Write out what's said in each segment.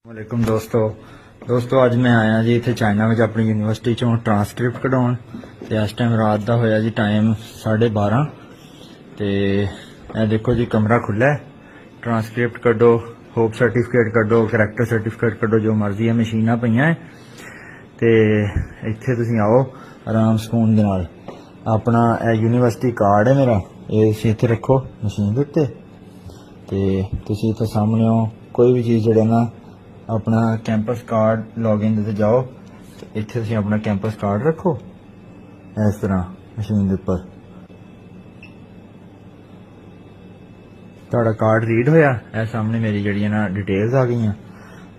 ਵਾਲੇਕੁਮ ਦੋਸਤੋ ਅੱਜ ਮੈਂ ਆਇਆ ਜੀ ਇੱਥੇ ਚਾਈਨਾ ਵਿੱਚ ਆਪਣੀ ਯੂਨੀਵਰਸਿਟੀ ਚੋਂ ਟ੍ਰਾਂਸਕ੍ਰਿਪਟ ਕਢਾਉਣ ਤੇ ਇਸ ਟਾਈਮ ਰਾਤ ਦਾ ਹੋਇਆ ਜੀ ਟਾਈਮ 12:30 ਤੇ ਇਹ ਦੇਖੋ ਜੀ ਕਮਰਾ ਖੁੱਲਾ ਹੈ। ਟ੍ਰਾਂਸਕ੍ਰਿਪਟ ਕੱਢੋ, ਹੋਪ ਸਰਟੀਫਿਕੇਟ ਕੱਢੋ, ਕਰੈਕਟਰ ਸਰਟੀਫਿਕੇਟ ਕੱਢੋ, ਜੋ ਮਰਜ਼ੀ ਹੈ, ਮਸ਼ੀਨਾਂ ਪਈਆਂ ਹੈ ਤੇ ਇੱਥੇ ਤੁਸੀਂ ਆਓ ਆਰਾਮ ਸਕੂਨ ਦੇ ਨਾਲ। ਆਪਣਾ ਇਹ ਯੂਨੀਵਰਸਿਟੀ ਕਾਰਡ ਹੈ ਮੇਰਾ, ਇਹ ਤੁਸੀਂ ਇੱਥੇ ਰੱਖੋ ਮਸ਼ੀਨ ਦੇ ਉੱਤੇ ਤੇ ਤੁਸੀਂ ਇੱਥੇ ਸਾਹਮਣੇ ਹੋ ਕੋਈ ਵੀ ਚੀਜ਼ ਜਿਹੜਾ ਨਾ अपना कैंपस कार्ड लॉगिन ते जाओ ते इत्थे तुसीं अपना कैंपस कार्ड रखो इस तरह मशीन दे उपर। तुहाडा कार्ड रीड होया, ए सामने मेरी जिहड़ियां ना डिटेल्स आ गईयां।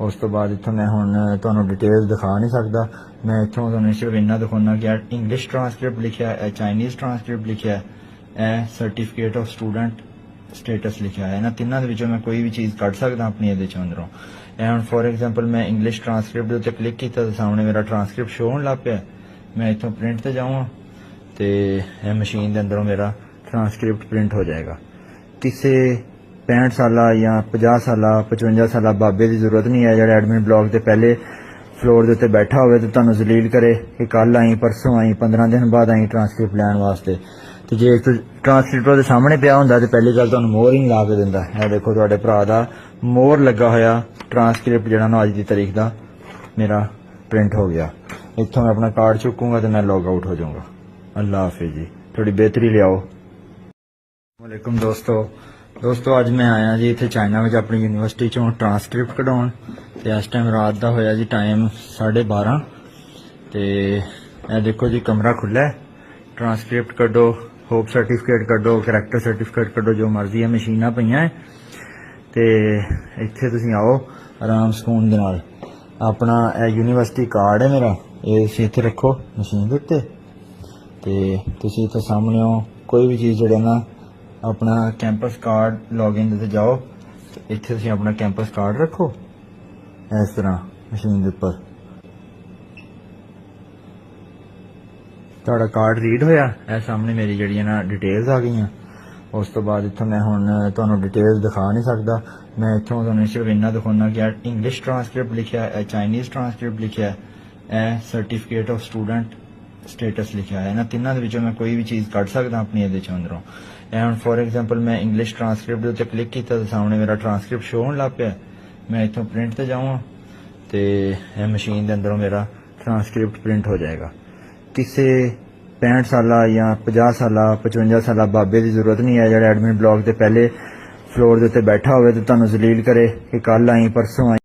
उस तो बाद इत्थों मैं हुण तुहानूं डिटेल्स दिखा नहीं सकदा, मैं इत्थों तुहानूं सिर्फ इन्ना दिखाउणा कि इंग्लिश ट्रांसक्रिप्ट लिखिआ है, चाइनीज़ ट्रांसक्रिप्ट लिखिआ है, A certificate of student status लिखा है। इन्हां तिन्नां दे विचों मैं कोई भी चीज़ कढ सकदा अपनी इहदे चों अंदरों। एंड फॉर एग्जांपल मैं इंग्लिश ट्रांसक्रिप्ट दे उत्ते क्लिक कीता तो सामने मेरा ट्रांसक्रिप्ट शो होण लग पिया। मैं इत्थों प्रिंट ते जाऊँ तो यह मशीन के अंदरों मेरा ट्रांसक्रिप्ट प्रिंट हो जाएगा। किसी 65 साला या 50 साला 55 साला बाबे की जरूरत नहीं है जो एडमिन ब्लॉक के पहले फ्लोर के उत्ते बैठा हो तो तुहानूं जलील करे कि कल आई परसों आई 15 दिन बाद आई ट्रांसक्रिप्ट लैण वास्ते। तो जे ट्रांसक्रिप्टर के सामने पिया होंदा तो पहली गल तुहानूं मोहर ही नहीं ला के दिंदा। है देखो तुहाडे भरा दा मोहर लगा होया ट्रांसक्रिप्ट जिहड़ा ना अज की तारीख का मेरा प्रिंट हो गया। इत्थों मैं अपना कार्ड चुकूंगा तो मैं लॉग आउट हो जाऊंगा। अल्लाह हाफिज जी, थोड़ी बेहतरी लियाओ। वालेकुम दोस्तों आज मैं आया जी इत्थे चाइना में अपनी यूनीवर्सिटी चों ट्रांसक्रिप्ट कढाउण ते इस टाइम रात का होया जी टाइम 12:30 ते ए देखो जी कमरा खुला है। ट्रांसक्रिप्ट कढो, होप सर्टिफिकेट कढो, करैक्टर सर्टिफिकेट कढो, जो मर्जी है, मशीनां पईयां है ते इत्थे तुसीं आओ आराम सकून दे नाल। अपना यह यूनीवर्सिटी कार्ड है मेरा, ये तुसीं इत्थे रखो मशीन दे उत्ते ते तुसीं इत्थे सामने हो कोई भी चीज़ जिहड़ा ना अपना कैंपस कार्ड लॉगिन ते जाओ ते इत्थे तुसीं अपना कैंपस कार्ड रखो इस तरह मशीन दे उपर। तुहाडा कार्ड रीड होया, ए सामने मेरी जिहड़ियां ना डिटेल्स आ गईयां। उस तो बाद इत्थों मैं हुण तुहानूं डिटेल्स दिखा नहीं सकदा, मैं इत्थों तुहानूं सिर्फ इन्ना दिखाउणा कि इंग्लिश ट्रांसक्रिप्ट लिखिआ है, चाइनीज़ ट्रांसक्रिप्ट लिखिआ है, A certificate of student status लिखा है। इन्हां तिन्नां दे विचों मैं कोई भी चीज़ कढ सकदा अपनी इहदे चों अंदरों। एंड फॉर एग्जांपल मैं इंग्लिश ट्रांसक्रिप्ट दे उत्ते क्लिक कीता तो सामने मेरा ट्रांसक्रिप्ट शो होण लग पिया। मैं इत्थों प्रिंट ते जाऊँ तो यह मशीन के अंदरों मेरा ट्रांसक्रिप्ट प्रिंट हो जाएगा। किसी 65 साला या 50 साला 55 साला बाबे की जरूरत नहीं है जो एडमिन ब्लॉक के पहले फ्लोर के उत्ते बैठा हो तो तुहानूं जलील करे कि कल आई परसों आई